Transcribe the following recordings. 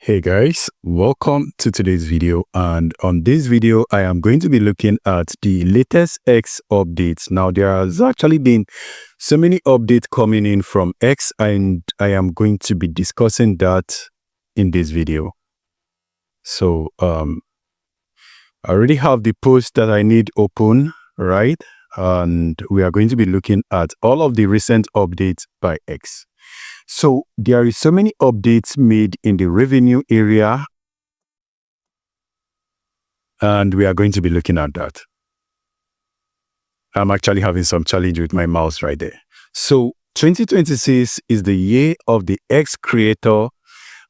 Hey guys, welcome to today's video, and on this video I am going to be looking at the latest X updates. Now there has actually been so many updates coming in from X, and I am going to be discussing that in this video. So I already have the post that I need open, right? And we are going to be looking at all of the recent updates by X. So there is so many updates made in the revenue area, and we are going to be looking at that. I'm actually having some challenge with my mouse right there. So 2026 is the year of the X creator,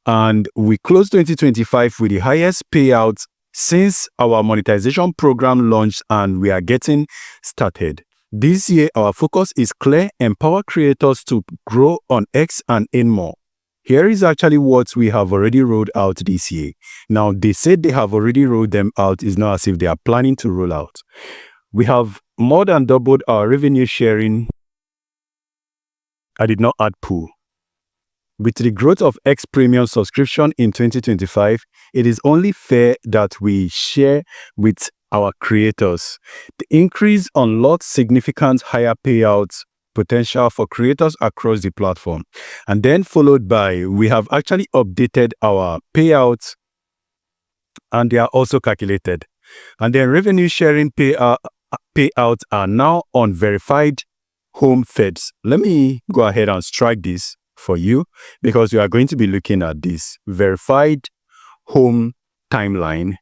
and we closed 2025 with the highest payouts since our monetization program launched, and we are getting started. This year, our focus is clear: empower creators to grow on X and earn more. Here is actually what we have already rolled out this year. Now, they said they have already rolled them out. It's not as if they are planning to roll out. We have more than doubled our revenue sharing. I did not add pool. With the growth of X Premium subscription in 2025, it is only fair that we share with our creators. The increase unlocks significant higher payouts potential for creators across the platform. And then followed by, we have actually updated our payouts, and they are also calculated. And then revenue sharing payouts are now on verified home feeds. Let me go ahead and strike this for you, because we are going to be looking at this verified home timeline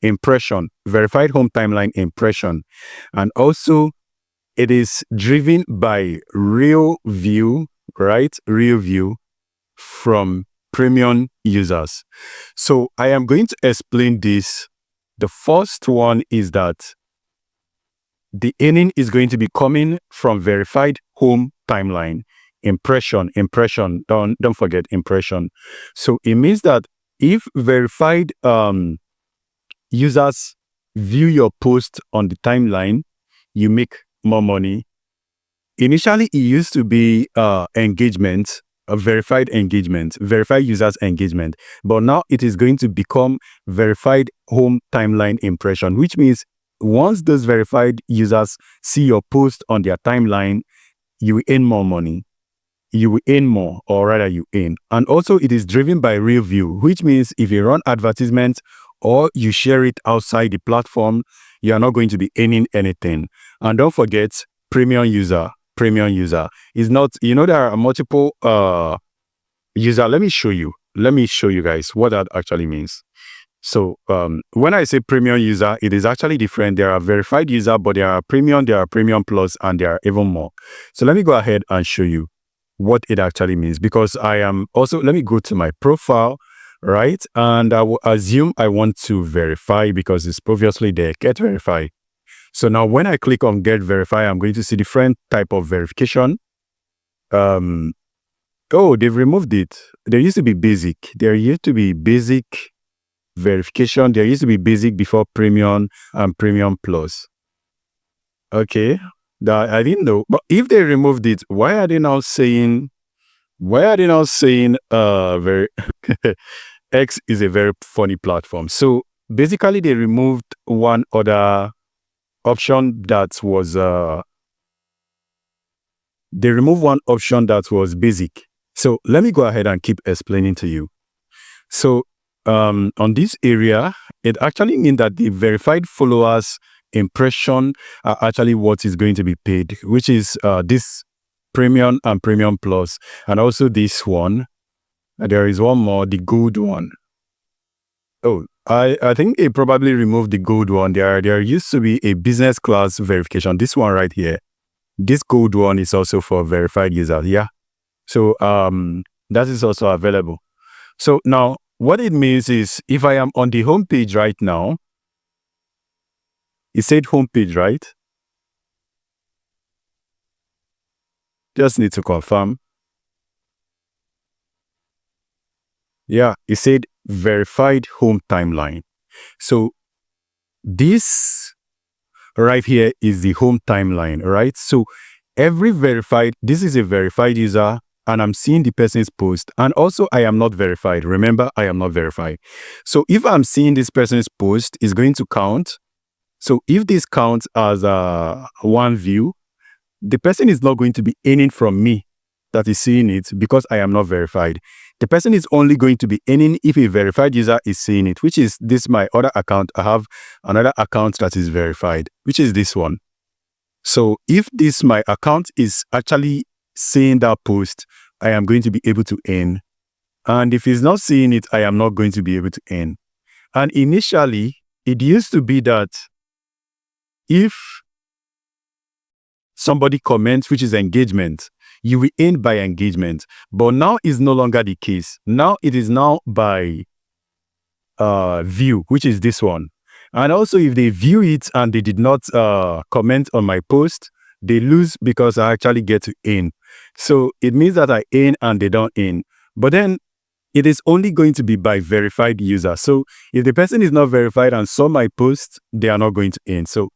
impression, verified home timeline impression. And also it is driven by real view, right? Real view from premium users. So I am going to explain this. The first one is that the earning is going to be coming from verified home timeline impression. Don't forget impression. So it means that if verified users view your post on the timeline, you make more money. Initially, it used to be engagement, a verified engagement, verified users engagement, but now it is going to become verified home timeline impression, which means once those verified users see your post on their timeline, you will earn more money. You will earn more, or rather you earn. And also it is driven by real view, which means if you run advertisements or you share it outside the platform, you are not going to be earning anything. And don't forget, premium user is not, there are multiple user. Let me show you guys what that actually means. So when I say premium user, it is actually different. There are verified user, but there are premium plus, and there are even more. So let me go ahead and show you what it actually means, because I am also, let me go to my profile, right? And I will assume I want to verify, because it's obviously there, get verify. So now when I click on get verify, I'm going to see different type of verification. Oh, they've removed it. There used to be basic. There used to be basic verification. There used to be basic before premium and premium plus. Okay. That I didn't know. But if they removed it, why are they now saying very X is a very funny platform? So basically they removed one other option that was basic. So let me go ahead and keep explaining to you. So on this area, it actually means that the verified followers impression are actually what is going to be paid, which is this premium and premium plus, and also this one. There is one more, the gold one. Oh, I think it probably removed the gold one. There used to be a business class verification. This one right here, this gold one is also for verified users. Yeah. So that is also available. So now what it means is, if I am on the home page right now, it said homepage, right? Just need to confirm. Yeah, it said verified home timeline. So this right here is the home timeline, right? So every verified, this is a verified user, and I'm seeing the person's post, and also I am not verified. Remember, I am not verified. So if I'm seeing this person's post, it's going to count. So if this counts as one view, the person is not going to be earning from me that is seeing it because I am not verified. The person is only going to be earning if a verified user is seeing it, which is this my other account. I have another account that is verified, which is this one. So if this my account is actually seeing that post, I am going to be able to earn. And if it's not seeing it, I am not going to be able to earn. And initially, it used to be that if somebody comments, which is engagement, you will earn by engagement. But now is no longer the case. Now it is now by view, which is this one. And also if they view it and they did not comment on my post, they lose because I actually get to earn. So it means that I earn and they don't earn. But then it is only going to be by verified user. So if the person is not verified and saw my post, they are not going to earn. So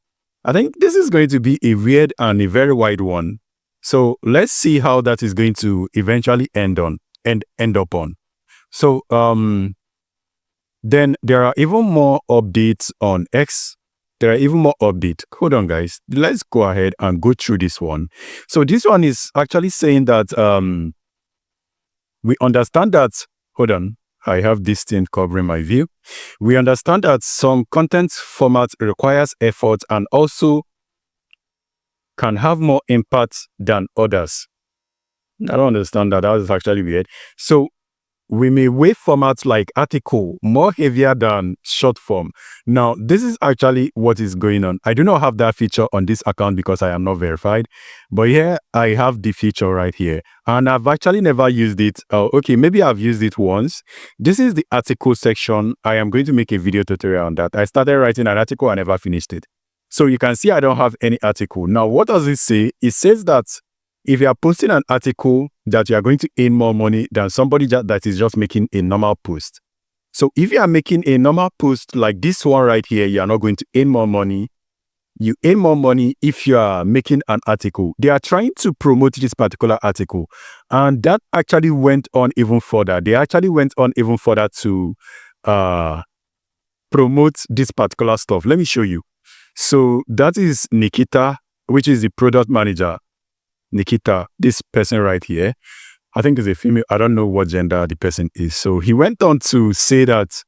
I think this is going to be a weird and a very wide one. So let's see how that is going to eventually end up on. So then there are even more updates on X. There are even more updates. Hold on, guys. Let's go ahead and go through this one. So this one is actually saying that we understand that, hold on, I have this thing covering my view. We understand that some content format requires effort and also can have more impact than others. I don't understand that. That is actually weird. So we may weigh formats like article more heavier than short form. Now, this is actually what is going on. I do not have that feature on this account because I am not verified. But here, I have the feature right here. And I've actually never used it. Okay, maybe I've used it once. This is the article section. I am going to make a video tutorial on that. I started writing an article. I never finished it. So you can see I don't have any article. Now, what does it say? It says that if you are posting an article, that you are going to earn more money than somebody that is just making a normal post. So if you are making a normal post like this one right here, you are not going to earn more money. You earn more money if you are making an article. They are trying to promote this particular article. And that actually went on even further. They actually went on even further to promote this particular stuff. Let me show you. So that is Nikita, which is the product manager. Nikita, this person right here, I think is a female. I don't know what gender the person is. So he went on to say that,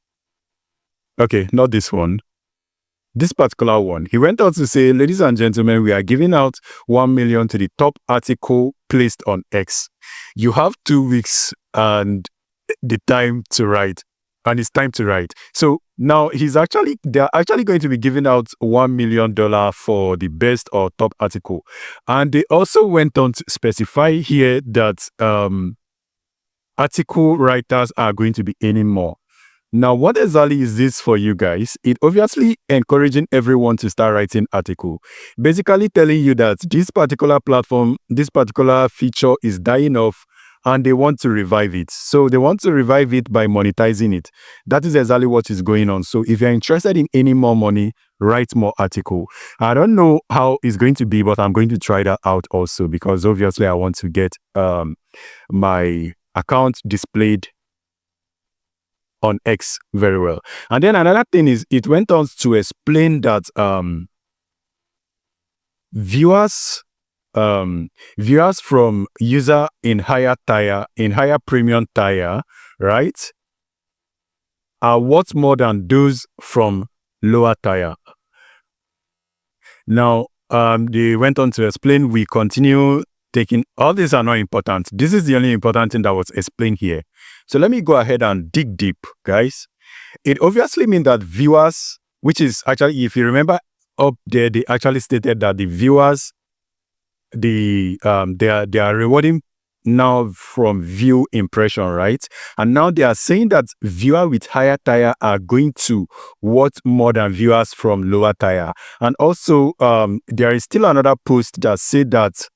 okay, not this one, this particular one. He went on to say, ladies and gentlemen, we are giving out 1 million to the top article placed on X. You have 2 weeks and the time to write. And it's time to write. So now they're actually going to be giving out $1 million for the best or top article. And they also went on to specify here that article writers are going to be earning more. Now, what exactly is this for you guys? It obviously encouraging everyone to start writing article. Basically telling you that this particular platform, this particular feature is dying off, and they want to revive it. So they want to revive it by monetizing it. That is exactly what is going on. So if you're interested in any more money, write more article. I don't know how it's going to be, but I'm going to try that out also because obviously I want to get my account displayed on X very well. And then another thing is it went on to explain that viewers from user in higher premium tier, right, are worth more than those from lower tier. Now, they went on to explain, we continue taking, all these are not important. This is the only important thing that was explained here. So let me go ahead and dig deep, guys. It obviously means that viewers, which is actually, if you remember up there, they actually stated that the viewers, they are rewarding now from view impression, right? And now they are saying that viewers with higher tier are going to worth more than viewers from lower tier. And also, there is still another post that said that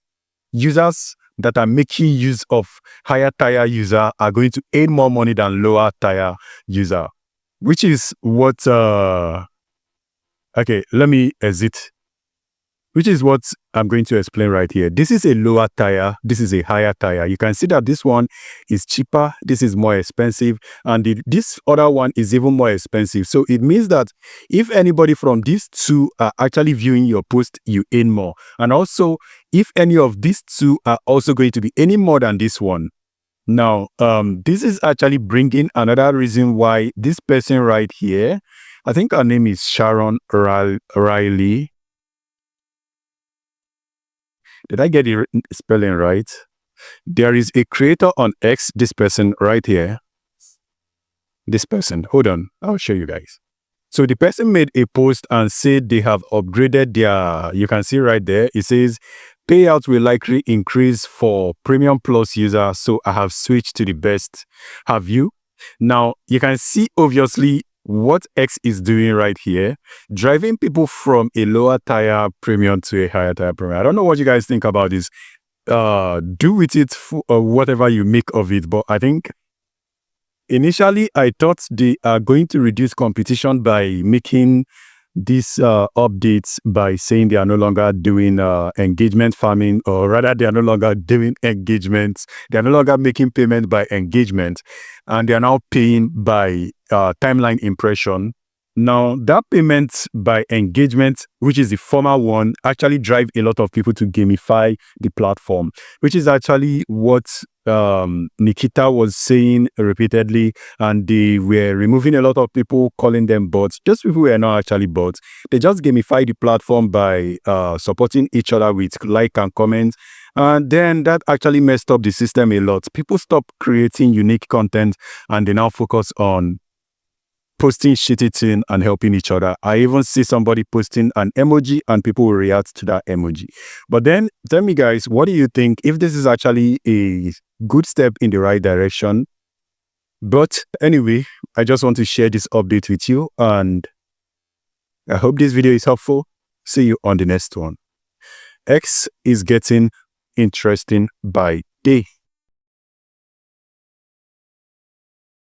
users that are making use of higher tier user are going to earn more money than lower tier user, which is what okay, let me exit. which is what I'm going to explain right here. This is a lower tier. This is a higher tier. You can see that this one is cheaper. This is more expensive. And this other one is even more expensive. So it means that if anybody from these two are actually viewing your post, you earn more. And also, if any of these two are also going to be any more than this one. Now, this is actually bringing another reason why this person right here, I think her name is Sharon Riley. Did I get the spelling right? There is a creator on X, this person right here. This person, hold on, I'll show you guys. So the person made a post and said they have upgraded their, you can see right there, it says, payouts will likely increase for Premium Plus users, so I have switched to the best. Have you? Now, you can see obviously what X is doing right here, driving people from a lower tier premium to a higher tier premium. I don't know what you guys think about this. Do with it whatever you make of it, but I think initially I thought they are going to reduce competition by making these updates by saying they are no longer doing engagement farming, or rather they are no longer doing engagements. They are no longer making payment by engagement, and they are now paying by timeline impression. Now, that payment by engagement, which is the former one, actually drive a lot of people to gamify the platform, which is actually what Nikita was saying repeatedly, and they were removing a lot of people, calling them bots. Just people who are not actually bots. They just gamify the platform by supporting each other with like and comments. And then that actually messed up the system a lot. People stopped creating unique content and they now focus on posting shitty thing and helping each other. I even see somebody posting an emoji and people will react to that emoji. But then tell me guys, what do you think if this is actually a good step in the right direction? But anyway, I just want to share this update with you and I hope this video is helpful. See you on the next one. X is getting interesting by day.